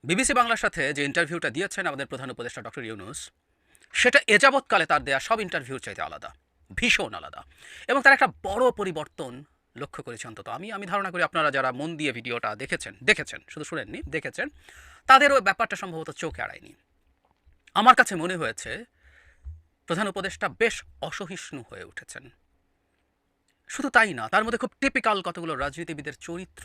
BBC বাংলার সাথে যে ইন্টারভিউটা দিয়েছেন আমাদের প্রধান উপদেষ্টা ডক্টর ইউনূস, সেটা এযাবৎকালে তার দেয়া সব ইন্টারভিউর চাইতে আলাদা, ভীষণ আলাদা। এবং তার একটা বড় পরিবর্তন লক্ষ্য করেছি অন্তত আমি ধারণা করি আপনারা যারা মন দিয়ে ভিডিওটা দেখেছেন শুধু শুনেননি, দেখেছেন, তাদেরও ব্যাপারটা সম্ভবত চোখে এড়ায়নি। আমার কাছে মনে হয়েছে প্রধান উপদেষ্টা বেশ অসহিষ্ণু হয়ে উঠেছেন। শুধু তাই না, তার মধ্যে খুব টিপিক্যাল কতগুলো রাজনীতিবিদের চরিত্র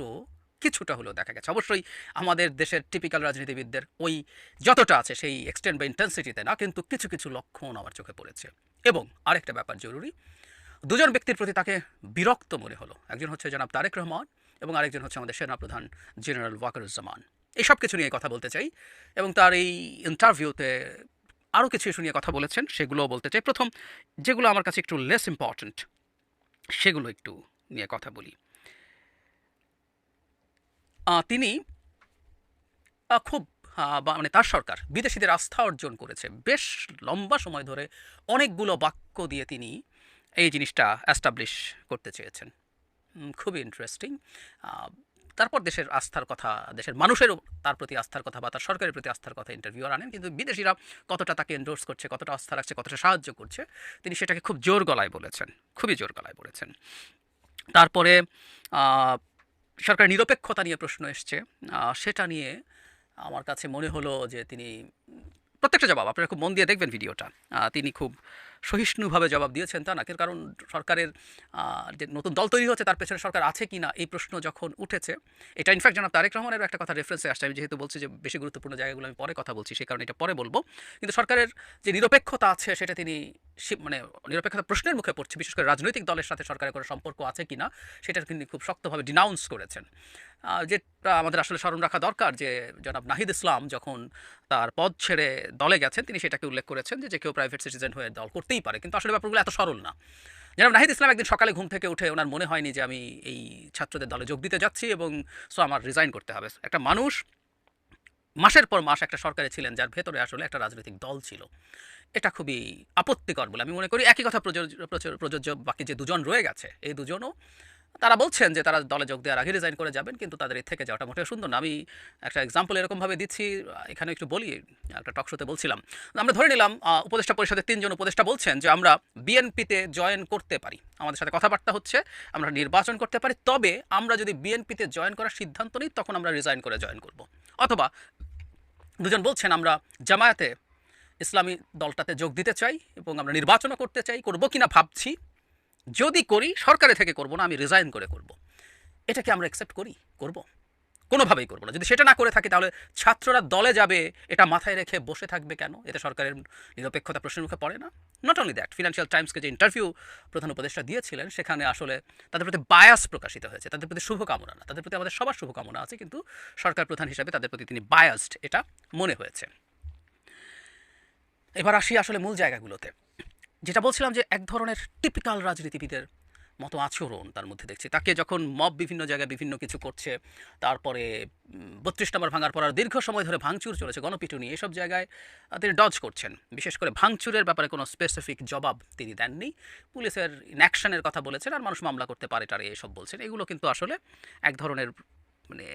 কিছুটা হলেও দেখা গেছে। অবশ্যই আমাদের দেশের টিপিক্যাল রাজনীতিবিদদের ওই যতটা আছে সেই এক্সটেন্ট বা ইন্টেন্সিটিতে না, কিন্তু কিছু কিছু লক্ষণ আমার চোখে পড়েছে। এবং আরেকটা ব্যাপার জরুরি, দুজন ব্যক্তির প্রতি তাকে বিরক্ত মনে হলো। একজন হচ্ছে জনাব তারেক রহমান এবং আরেকজন হচ্ছে আমাদের সেনাপ্রধান জেনারেল ওয়াকারুজ্জামান। এই সব কিছু নিয়ে কথা বলতে চাই এবং তার এই ইন্টারভিউতে আরও কিছু ইস্যু নিয়ে কথা বলেছেন, সেগুলোও বলতে চাই। প্রথম যেগুলো আমার কাছে একটু লেস ইম্পর্ট্যান্ট সেগুলো একটু নিয়ে কথা বলি। তিনি খুব মানে তার সরকার বিদেশিদের আস্থা অর্জন করেছে বেশ লম্বা সময় ধরে। অনেকগুলো বাক্য দিয়ে তিনি এই জিনিসটা অ্যাস্টাবলিশ করতে চেয়েছেন। খুবই ইন্টারেস্টিং। তারপর দেশের আস্থার কথা, দেশের মানুষেরও তার প্রতি আস্থার কথা বা তার সরকারের প্রতি আস্থার কথা ইন্টারভিউয়ার আনেন, কিন্তু বিদেশিরা কতটা তাকে এন্ডোর্স করছে, কতটা আস্থা রাখছে, কতটা সাহায্য করছে, তিনি সেটাকে খুব জোর গলায় বলেছেন, খুবই জোর গলায় বলেছেন। তারপরে সরকারের নিরপেক্ষতা নিয়ে প্রশ্ন এসছে, সেটা নিয়ে আমার কাছে মনে হলো যে তিনি প্রত্যেকটা জবাব, আপনারা খুব মন দিয়ে দেখবেন ভিডিওটা, তিনি খুব সহিষ্ণুভাবে জবাব দিয়েছেন তা না, কারণ সরকারের যে নতুন দল তৈরি হচ্ছে তার পেছনে সরকার আছে কি না এই প্রশ্ন যখন উঠেছে, এটা ইনফ্যাক্ট জনাব তারেক রহমানের একটা কথা রেফারেন্সে আসছে। আমি যেহেতু বলছি যে বেশি গুরুত্বপূর্ণ জায়গাগুলো আমি পরে কথা বলছি, সেই কারণে এটা পরে বলবো। কিন্তু সরকারের যে নিরপেক্ষতা আছে সেটা তিনি মানে নিরপেক্ষতা প্রশ্নের মুখে পড়ছে, বিশেষ করে রাজনৈতিক দলের সাথে সরকারের কোনো সম্পর্ক আছে কি না সেটা তিনি খুব শক্তভাবে ডিনাউন্স করেছেন। যেটা আমাদের আসলে স্মরণ রাখা দরকার যে জনাব নাহিদ ইসলাম যখন তার পদ ছেড়ে দলে গেছেন তিনি সেটাকে উল্লেখ করেছেন যে কেউ প্রাইভেট সিটিজেন হয়ে দল করতেই পারে, কিন্তু আসলে ব্যাপারগুলো এত সরল না। জনাব নাহিদ ইসলাম একদিন সকালে ঘুম থেকে উঠে ওনার মনে হয়নি যে আমি এই ছাত্রদের দলে যোগ দিতে যাচ্ছি এবং সো আমার রিজাইন করতে হবে। একটা মানুষ মাসের পর মাস একটা সরকারে ছিলেন যার ভেতরে আসলে একটা রাজনৈতিক দল ছিল, এটা খুবই আপত্তিকর বলে আমি মনে করি। একই কথা প্রযোজ্য বাকি যে দুজন রয়ে গেছে, এই দুজনও তারা বলছেন যে তারা দলে যোগ দেওয়ার আগে রিজাইন করে যাবেন, কিন্তু তাদের এর থেকে যাওয়াটা মোটেও সুন্দর না। আমি একটা এক্সাম্পল এরকমভাবে দিচ্ছি, এখানে একটু বলি। একটা টক শোতে বলছিলাম, আমরা ধরে নিলাম উপদেষ্টা পরিষদের ৩ জন উপদেষ্টা বলছেন যে আমরা বিএনপিতে জয়েন করতে পারি, আমাদের সাথে কথাবার্তা হচ্ছে, আমরা নির্বাচন করতে পারি, তবে আমরা যদি বিএনপিতে জয়েন করার সিদ্ধান্ত নিই তখন আমরা রিজাইন করে জয়েন করব। অথবা দুজন বলছেন আমরা জামায়াতে ইসলামী দলটাতে যোগ দিতে চাই এবং আমরা নির্বাচনও করতে চাই, করব কিনা ভাবছি, যদি করি সরকারে থেকে করব না, আমি রিজাইন করে করব। এটাকে আমরা অ্যাকসেপ্ট করি? করব? কোনোভাবেই করব না। যদি সেটা না করে থাকি তাহলে ছাত্ররা দলে যাবে এটা মাথায় রেখে বসে থাকবে কেন? এতে সরকারের নিরপেক্ষতা প্রশ্নের মুখে পড়ে না? নট অনলি দ্যাট, ফিনান্সিয়াল টাইমসকে যে ইন্টারভিউ প্রধান উপদেষ্টা দিয়েছিলেন সেখানে আসলে তাদের প্রতি বায়াস প্রকাশিত হয়েছে, তাদের প্রতি শুভকামনা না, তাদের প্রতি আমাদের সবার শুভকামনা আছে, কিন্তু সরকার প্রধান হিসাবে তাদের প্রতি তিনি বায়াসড এটা মনে হয়েছে। এবার আসি আসলে মূল জায়গাগুলোতে। যেটা বলছিলাম যে এক ধরনের টিপিক্যাল রাজনীতিবিদের মতো আচরণ তার মধ্যে দেখছি। তাকে যখন মব বিভিন্ন জায়গায় বিভিন্ন কিছু করছে, তারপরে ৩২ নম্বর ভাঙার পর আর দীর্ঘ সময় ধরে ভাঙচুর চলেছে, গণপিটুনি, এসব জায়গায় তিনি ডজ করছেন। বিশেষ করে ভাঙচুরের ব্যাপারে কোনো স্পেসিফিক জবাব তিনি দেননি। পুলিশের ইনঅ্যাকশনের কথা বলেছেন আর মানুষ মামলা করতে পারে টারে এসব বলছেন। এগুলো কিন্তু আসলে এক ধরনের মানে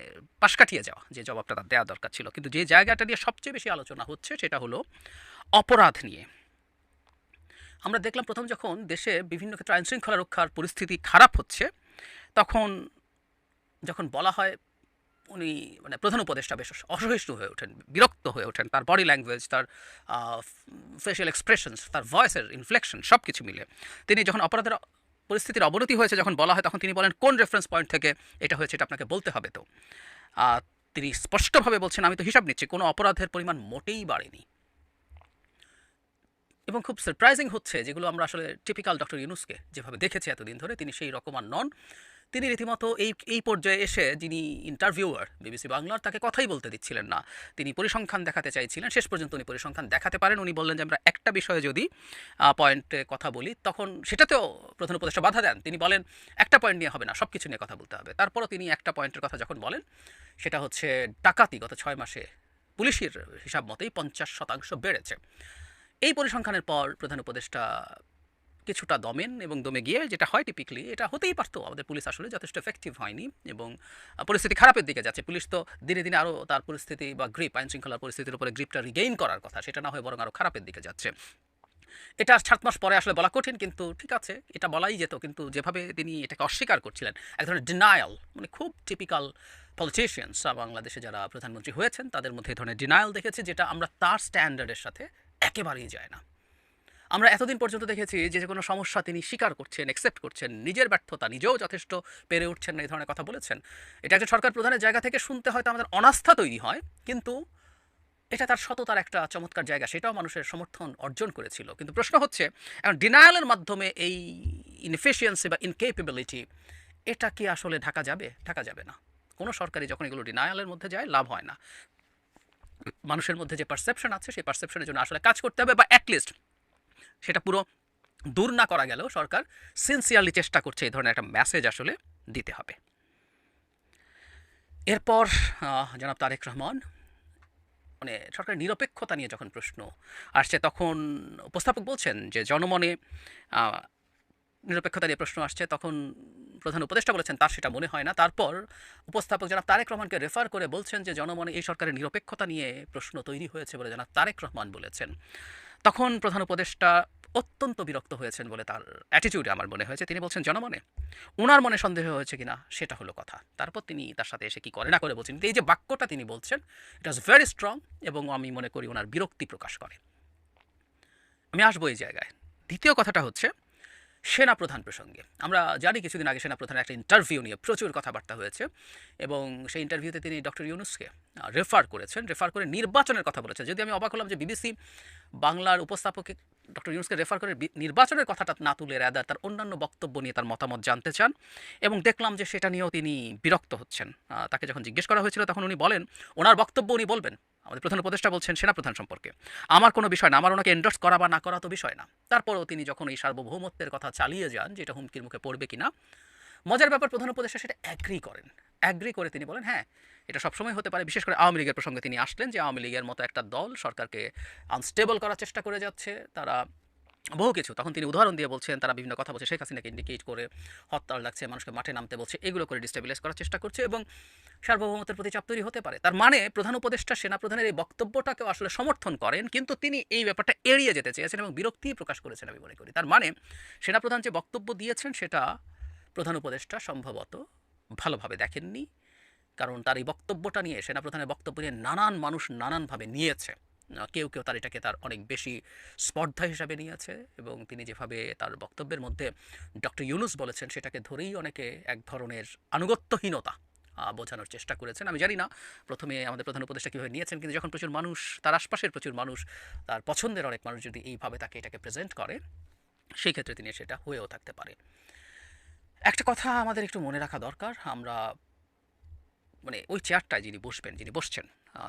পাশ কাটিয়ে যাওয়া, যে জবাবটা তার দেওয়া দরকার ছিল। কিন্তু যে জায়গাটা নিয়ে সবচেয়ে বেশি আলোচনা হচ্ছে সেটা হলো অপরাধ নিয়ে। আমরা দেখলাম প্রথম যখন দেশে বিভিন্ন ক্ষেত্রে আইনশৃঙ্খলা রক্ষার পরিস্থিতি খারাপ হচ্ছে, তখন যখন বলা হয় উনি মানে প্রধান উপদেষ্টা বেশ অসহিষ্ণু হয়ে ওঠেন, বিরক্ত হয়ে ওঠেন। তার বডি ল্যাঙ্গুয়েজ, তার ফেশিয়াল এক্সপ্রেশনস, তার ভয়েসের ইনফ্লেকশন সব কিছু মিলে তিনি যখন অপরাধের পরিস্থিতির অবনতি হয়েছে যখন বলা হয়, তখন তিনি বলেন কোন রেফারেন্স পয়েন্ট থেকে এটা হয়েছে এটা আপনাকে বলতে হবে। তো তিনি স্পষ্টভাবে বলছেন আমি তো হিসাব নিচ্ছি, কোনো অপরাধের পরিমাণ মোটেই বাড়েনি। এবং খুব সারপ্রাইজিং হচ্ছে, যেগুলো আমরা আসলে টিপিক্যাল ডক্টর ইউনূসকে যেভাবে দেখেছি এতদিন ধরে, তিনি সেই রকম আর নন। তিনি রীতিমতো এই পর্যায়ে এসে যিনি ইন্টারভিউয়ার বিবিসি বাংলার, তাকে কথাই বলতে দিচ্ছিলেন না। তিনি পরিসংখ্যান দেখাতে চাইছিলেন, শেষ পর্যন্ত উনি পরিসংখ্যান দেখাতে পারেন। উনি বললেন যে আমরা একটা বিষয়ে যদি পয়েন্টে কথা বলি, তখন সেটাতেও প্রধান উপদেষ্টা বাধা দেন। তিনি বলেন একটা পয়েন্ট নিয়ে হবে না, সব কিছু নিয়ে কথা বলতে হবে। তারপরও তিনি একটা পয়েন্টের কথা যখন বলেন, সেটা হচ্ছে ডাকাতি গত 6 মাসে পুলিশের হিসাব মতেই 50% বেড়েছে। এই পরিসংখ্যানের পর প্রধান উপদেষ্টা কিছুটা দমেন এবং দমে গিয়ে যেটা হয় টিপিক্যালি, এটা হতেই পারতো, আমাদের পুলিশ আসলে যথেষ্ট এফেক্টিভ হয়নি এবং পরিস্থিতি খারাপের দিকে যাচ্ছে। পুলিশ তো দিনে দিনে আরও তার পরিস্থিতি বা গ্রিপ, আইন শৃঙ্খলার পরিস্থিতির উপরে গ্রিপটা রিগেইন করার কথা, সেটা না হয়ে বরং আরও খারাপের দিকে যাচ্ছে। এটা ৭ মাস পরে আসলে বলা কঠিন, কিন্তু ঠিক আছে, এটা বলাই যেত। কিন্তু যেভাবে তিনি এটাকে অস্বীকার করছিলেন, এক ধরনের ডিনায়াল, মানে খুব টিপিক্যাল পলিটিশিয়ানস বাংলাদেশে যারা প্রধানমন্ত্রী হয়েছেন তাদের মধ্যে এই ধরনের ডিনায়াল দেখেছি, যেটা আমরা তার স্ট্যান্ডার্ডের সাথে একেবারেই যায় না। আমরা এতদিন পর্যন্ত দেখেছি যে কোনো সমস্যা তিনি স্বীকার করছেন, অ্যাকসেপ্ট করছেন, নিজের ব্যর্থতা নিজেও যথেষ্ট পেরে উঠছেন না, এই ধরনের কথা বলেছেন। এটা একজন সরকার প্রধানের জায়গা থেকে শুনতে হয়তো আমাদের অনাস্থা তৈরি হয়, কিন্তু এটা তার সততার একটা চমৎকার জায়গা, সেটাও মানুষের সমর্থন অর্জন করেছিল। কিন্তু প্রশ্ন হচ্ছে, এখন ডিনায়ালের মাধ্যমে এই ইনএফিশিয়েন্সি বা ইনকেপেবিলিটি, এটা কি আসলে ঢাকা যাবে? ঢাকা যাবে না। কোনো সরকারই যখন এগুলো ডিনায়ালের মধ্যে যায়, লাভ হয় না। মানুষের মধ্যে যে পারসেপশন আছে, সেই পারসেপশনের জন্য আসলে কাজ করতে হবে, বা অ্যাটলিস্ট সেটা পুরো দূর না করা গেলেও সরকার সিনসিয়ারলি চেষ্টা করছে এই ধরনের একটা মেসেজ আসলে দিতে হবে। এরপর জনাব তারেক রহমান, মানে সরকারের নিরপেক্ষতা নিয়ে যখন প্রশ্ন আসছে, তখন উপস্থাপক বলছেন যে জনমনে নিরপেক্ষতা নিয়ে প্রশ্ন আসছে, তখন প্রধান উপদেষ্টা বলেছেন তার সেটা মনে হয় না। তারপর উপস্থাপক জনাব তারেক রহমানকে রেফার করে বলছেন যে জনমনে এই সরকারের নিরপেক্ষতা নিয়ে প্রশ্ন তৈরি হয়েছে বলে জনাব তারেক রহমান বলেছেন। তখন প্রধান উপদেষ্টা অত্যন্ত বিরক্ত হয়েছেন বলে তার অ্যাটিটিউডে আমার মনে হয়েছে। তিনি বলছেন জনমনে, উনার মনে সন্দেহ হয়েছে কিনা সেটা হলো কথা। তারপর তিনি তার সাথে এসে কি করে না করে বলছেন, এই যে বাক্যটা তিনি বলছেন, ইট ওয়াজ ভেরি স্ট্রং এবং আমি মনে করি ওনার বিরক্তি প্রকাশ করে। আমি আসবো এই জায়গায়। দ্বিতীয় কথাটা হচ্ছে সেনাপ্রধান প্রসঙ্গে। আমরা জানি কিছুদিন আগে সেনাপ্রধানের একটা ইন্টারভিউ নিয়ে প্রচুর কথাবার্তা হয়েছে এবং সেই ইন্টারভিউতে তিনি ডক্টর ইউনূসকে রেফার করেছেন, রেফার করে নির্বাচনের কথা বলেছেন। যদি আমি অবাক হলাম যে বিবিসি বাংলার উপস্থাপকে ডক্টর ইউনূসকে রেফার করে নির্বাচনের কথাটা না তুলে রাদার তার অন্যান্য বক্তব্য নিয়ে তার মতামত জানতে চান, এবং দেখলাম যে সেটা নিয়েও তিনি বিরক্ত হচ্ছেন। তাকে যখন জিজ্ঞেস করা হয়েছিল তখন উনি বলেন ওনার বক্তব্য উনি বলবেন। আমাদের প্রধান উপদেষ্টা বলছেন সেনাপ্রধান সম্পর্কে আমার কোনো বিষয় না, আমার ওনাকে এন্ডোর্স করা বা না করা তো বিষয় না। তারপরেও তিনি যখন এই সার্বভৌমত্বের কথা চালিয়ে যান, যেটা হুমকির মুখে পড়বে কিনা, মজার ব্যাপার প্রধান উপদেষ্টা সেটা অ্যাগ্রি করেন। অ্যাগ্রি করে তিনি বলেন হ্যাঁ, এটা সবসময় হতে পারে। বিশেষ করে আওয়ামী লীগের প্রসঙ্গে তিনি আসলেন যে আওয়ামী লীগের মতো একটা দল সরকারকে আনস্টেবল করার চেষ্টা করে যাচ্ছে, তারা বহু কিছু। তখন তিনি উদাহরণ দিয়ে বলছেন তারা বিভিন্ন কথা বলছে, শেখ হাসিনাকে ইন্ডিকেট করে হরতাল লাগছে, মানুষকে মাঠে নামতে বলছে, এগুলো করে ডিস্টেবিলাইজ করার চেষ্টা করছে এবং সার্বভৌমত্বের প্রতি চাপ তৈরি হতে পারে। তার মানে প্রধান উপদেষ্টা সেনাপ্রধানের এই বক্তব্যটাকেও আসলে সমর্থন করেন, কিন্তু তিনি এই ব্যাপারটা এড়িয়ে যেতে চেয়েছেন এবং বিরক্তি প্রকাশ করেছেন আমি মনে করি। তার মানে সেনাপ্রধান যে বক্তব্য দিয়েছেন সেটা প্রধান উপদেষ্টা সম্ভবত ভালোভাবে দেখেননি, কারণ তার এই বক্তব্যটা নিয়ে, সেনাপ্রধানের বক্তব্য নিয়ে নানান মানুষ নানানভাবে নিয়েছে। কেউ কেউ তার এটাকে তার অনেক বেশি স্পর্ধা হিসাবে নিয়েছে এবং তিনি যেভাবে তার বক্তব্যের মধ্যে ডক্টর ইউনূস বলেছেন সেটাকে ধরেই অনেকে এক ধরনের আনুগত্যহীনতা বোঝানোর চেষ্টা করেছেন। আমি জানি না প্রথমে আমাদের প্রধান উপদেষ্টা কীভাবে নিয়েছেন, কিন্তু যখন প্রচুর মানুষ, তার আশপাশের প্রচুর মানুষ, তার পছন্দের অনেক মানুষ যদি এইভাবে তাকে এটাকে প্রেজেন্ট করে, সেই ক্ষেত্রে তিনি সেটা হয়েও থাকতে পারে। একটা কথা আমাদের একটু মনে রাখা দরকার, আমরা মানে ওই চেয়ারটায় যিনি বসবেন, যিনি বসছেন,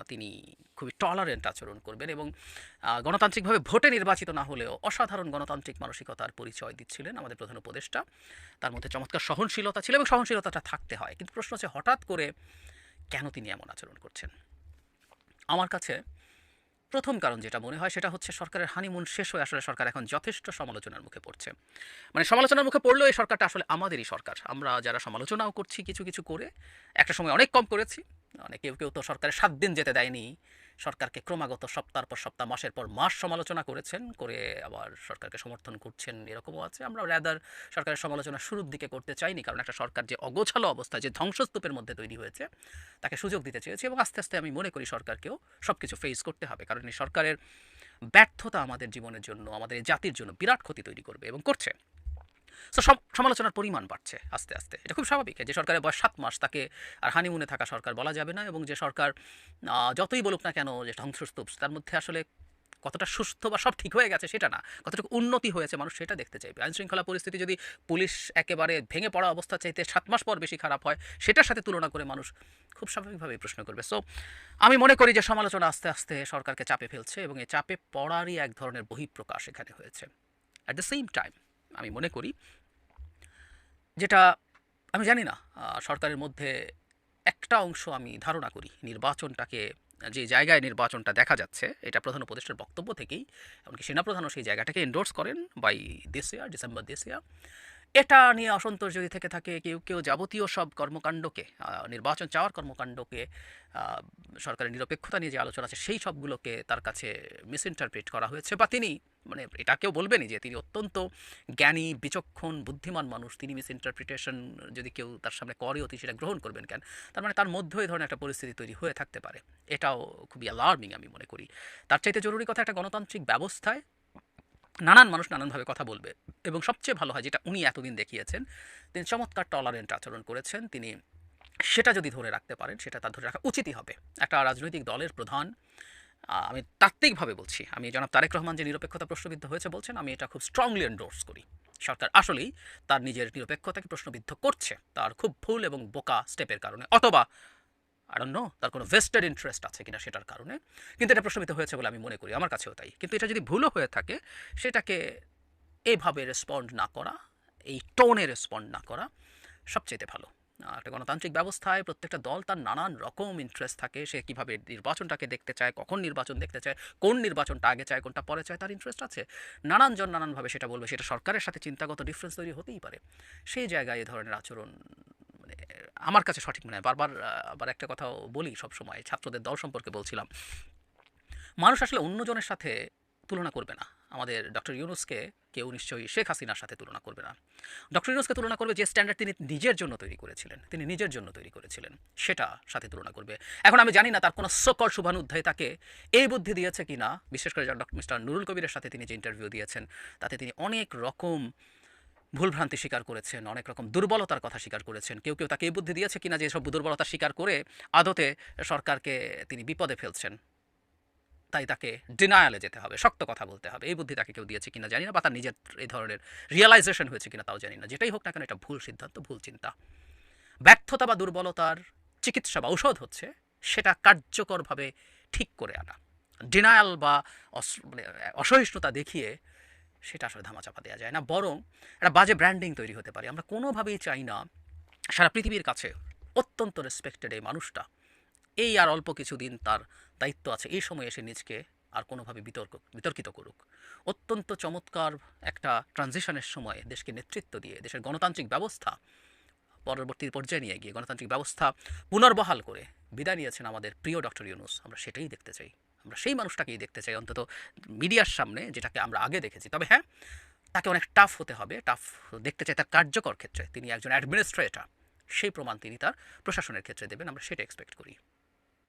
তিনি খুবই টলারেন্ট আচরণ করবেন এবং গণতান্ত্রিকভাবে ভোটে নির্বাচিত না হলেও অসাধারণ গণতান্ত্রিক মানসিকতার পরিচয় দিচ্ছিলেন আমাদের প্রধান উপদেষ্টা। তার মধ্যে চমৎকার সহনশীলতা ছিল এবং সহনশীলতাটা থাকতে হয়। কিন্তু প্রশ্ন হচ্ছে হঠাৎ করে কেন তিনি এমন আচরণ করছেন? আমার কাছে প্রথম কারণ যেটা মনে হয় সেটা হচ্ছে সরকারের হানিমুন শেষ হয়ে আসলে সরকার এখন যথেষ্ট সমালোচনার মুখে পড়ছে। মানে সমালোচনার মুখে পড়লেও এই সরকারটা আসলে আমাদেরই সরকার। আমরা যারা সমালোচনাও করছি কিছু কিছু করে, একটা সময় অনেক কম করেছি। মানে কেউ কেউ তো সরকারের 7 দিন যেতে দেয়নি, সরকারকে ক্রমাগত সপ্তাহের পর সপ্তাহ, মাসের পর মাস সমালোচনা করেছেন, করে আবার সরকারকে সমর্থন করছেন, এরকমও আছে। আমরা রাদার সরকারের সমালোচনা শুরুর দিকে করতে চাইনি, কারণ একটা সরকার যে অগোছালো অবস্থায়, যে ধ্বংসস্তূপের মধ্যে তৈরি হয়েছে, তাকে সুযোগ দিতে চেয়েছি এবং আস্তে আস্তে আমি মনে করি সরকারকেও সব কিছু ফেস করতে হবে, কারণ এই সরকারের ব্যর্থতা আমাদের জীবনের জন্য, আমাদের এই জাতির জন্য বিরাট ক্ষতি তৈরি করবে এবং করছে। সো সমালোচনার পরিমাণ বাড়ছে আস্তে আস্তে, এটা খুব স্বাভাবিক। যে সরকারের বয়স 7 মাস তাকে আর হানিমুনে থাকা সরকার বলা যাবে না, এবং যে সরকার যতই বলুক না কেন যে ধ্বংসস্তূপ, তার মধ্যে আসলে কতটা সুস্থ বা সব ঠিক হয়ে গেছে সেটা না, কতটুকু উন্নতি হয়েছে মানুষ সেটা দেখতে চাইবে। আইনশৃঙ্খলা পরিস্থিতি যদি পুলিশ একেবারে ভেঙে পড়া অবস্থা চাইতে 7 মাস পর বেশি খারাপ হয়, সেটার সাথে তুলনা করে মানুষ খুব স্বাভাবিকভাবেই প্রশ্ন করবে। সো আমি মনে করি যে সমালোচনা আস্তে আস্তে সরকারকে চাপে ফেলছে এবং এই চাপে পড়ারই এক ধরনের বহিঃপ্রকাশ এখানে হয়েছে। অ্যাট দ্য সেম টাইম আমি মনে করি যেটা, আমি জানি না, সরকারের মধ্যে একটা অংশ আমি ধারণা করি নির্বাচনটাকে যে জায়গায় নির্বাচনটা দেখা যাচ্ছে, এটা প্রধান উপদেষ্টার বক্তব্য থেকেই, এমনকি সেনাপ্রধানও সেই জায়গাটাকে এন্ডোর্স করেন by this year, December this year. এটা নিয়ে অসন্তোষ যদি থেকে থাকে, কেউ যাবতীয় সব কর্মকাণ্ডকে, নির্বাচন চাওয়ার কর্মকাণ্ডকে, সরকারের নিরপেক্ষতা নিয়ে যে আলোচনা আছে সেই সবগুলোকে তার কাছে মিসইন্টারপ্রিট করা হয়েছে, বা তিনি মানে এটা কেউ বলবেনই যে তিনি অত্যন্ত জ্ঞানী, বিচক্ষণ, বুদ্ধিমান মানুষ, তিনি মিসইন্টারপ্রিটেশন যদি কেউ তার সামনে করেও তিনি সেটা গ্রহণ করবেন কেন? তার মানে তার মধ্যেও এই ধরনের একটা পরিস্থিতি তৈরি হয়ে থাকতে পারে। এটাও খুবই অ্যালার্মিং আমি মনে করি। তার চাইতে জরুরি কথা, একটা গণতান্ত্রিক ব্যবস্থায় নানান মানুষ নানানভাবে কথা বলবে, এবং সবচেয়ে ভালো হয় যেটা উনি এতদিন দেখিয়েছেন, তিনি চমৎকার টলারেন্ট আচরণ করেছেন। তিনি সেটা যদি ধরে রাখতে পারেন, সেটা তার ধরে রাখা উচিতই হবে। একটা রাজনৈতিক দলের প্রধান, আমি তাত্ত্বিকভাবে বলছি, আমি জনাব তারেক রহমান যে নিরপেক্ষতা প্রশ্নবিদ্ধ হয়েছে বলছেন, আমি এটা খুব স্ট্রংলি এন্ডোর্স করি। সরকার আসলেই তার নিজের নিরপেক্ষতাকে প্রশ্নবিদ্ধ করছে তার খুব ভুল এবং বোকা স্টেপের কারণে, অথবা আই ডোন্ট নো তার কোনো ভেস্টেড ইন্টারেস্ট আছে কিনা সেটার কারণে, কিন্তু এটা প্রশ্নবিদ্ধ হয়েছে বলে আমি মনে করি, আমার কাছেও তাই। কিন্তু এটা যদি ভুলও হয়ে থাকে, সেটাকে এইভাবে রেসপন্ড না করা, এই টোনে রেসপন্ড না করা সবচেয়ে ভালো। একটা গণতান্ত্রিক ব্যবস্থায় প্রত্যেকটা দল তার নানান রকম ইন্টারেস্ট থাকে, সে কীভাবে নির্বাচনটাকে দেখতে চায়, কখন নির্বাচন দেখতে চায়, কোন নির্বাচনটা আগে চায়, কোনটা পরে চায়, তার ইন্টারেস্ট আছে। নানানজন নানানভাবে সেটা বলবে, সেটা সরকারের সাথে চিন্তাগত ডিফারেন্স তৈরি হতেই পারে। সেই জায়গায় এই ধরনের আচরণ মানে আমার কাছে সঠিক মনে হয়। বারবার আবার একটা কথাও বলি সবসময়, ছাত্রদের দল সম্পর্কে বলছিলাম, মানুষ আসলে অন্যজনের সাথে তুলনা করবে না। আমাদের ডক্টর ইউনূসকে কেউ নিশ্চয়ই শেখ হাসিনার সাথে তুলনা করবে না। ডক্টর ইউনূসকে তুলনা করবে যে স্ট্যান্ডার্ড তিনি নিজের জন্য তৈরি করেছিলেন, তিনি নিজের জন্য তৈরি করেছিলেন, সেটা সাথে তুলনা করবে। এখন আমি জানি না তার কোনো সকল শুভানুধ্যায়ী তাকে এই বুদ্ধি দিয়েছে কি না। বিশেষ করে ডক্টর মিস্টার নুরুল কবিরের সাথে তিনি যে ইন্টারভিউ দিয়েছেন, তাতে তিনি অনেক রকম ভুলভ্রান্তি স্বীকার করেছেন, অনেক রকম দুর্বলতার কথা স্বীকার করেছেন। কেউ তাকে এই বুদ্ধি দিয়েছে কিনা যে সব দুর্বলতা স্বীকার করে আদতে সরকারকে তিনি বিপদে ফেলছেন, তাই তাকে ডিনায়ালে যেতে হবে, শক্ত কথা বলতে হবে। এই বুদ্ধি তাকে কেউ দিয়েছে কিনা জানি না, বা তার নিজের এই ধরনের রিয়েলাইজেশন হয়েছে কিনা তাও জানি না। যেটাই হোক না কেন, এটা ভুল সিদ্ধান্ত, ভুল চিন্তা। ব্যর্থতা বা দুর্বলতার চিকিৎসা বা ঔষধ হচ্ছে সেটা কার্যকরভাবে ঠিক করে আনা। ডিনায়াল বা মানে অসহিষ্ণুতা দেখিয়ে সেটা আসলে ধামাচাপা দেওয়া যায় না, বরং একটা বাজে ব্র্যান্ডিং তৈরি হতে পারে। আমরা কোনোভাবেই চাই না সারা পৃথিবীর কাছে অত্যন্ত রেসপেক্টেড এই মানুষটা, এই আর অল্প কিছুদিন তার দায়িত্ব আছে, এই সময় এসে নিজকে আর কোনোভাবে বিতর্কিত করুক। অত্যন্ত চমৎকার একটা ট্রানজিশনের সময় দেশকে নেতৃত্ব দিয়ে দেশের গণতান্ত্রিক ব্যবস্থা পরবর্তী পর্যায়ে নিয়ে গিয়ে গণতান্ত্রিক ব্যবস্থা পুনর্বহাল করে বিদায় নিয়েছেন আমাদের প্রিয় ডক্টর ইউনূস। আমরা সেটাই দেখতে চাই, আমরা সেই মানুষটাকেই দেখতে চাই, অন্তত মিডিয়ার সামনে, যেটাকে আমরা আগে দেখেছি। তবে হ্যাঁ, তাকে অনেক টাফ হতে হবে, টাফ দেখতে চাই তার কার্যকর ক্ষেত্রে। তিনি একজন অ্যাডমিনিস্ট্রেটর, সেই প্রমাণ তিনি তার প্রশাসনের ক্ষেত্রে দেবেন, আমরা সেটা এক্সপেক্ট করি।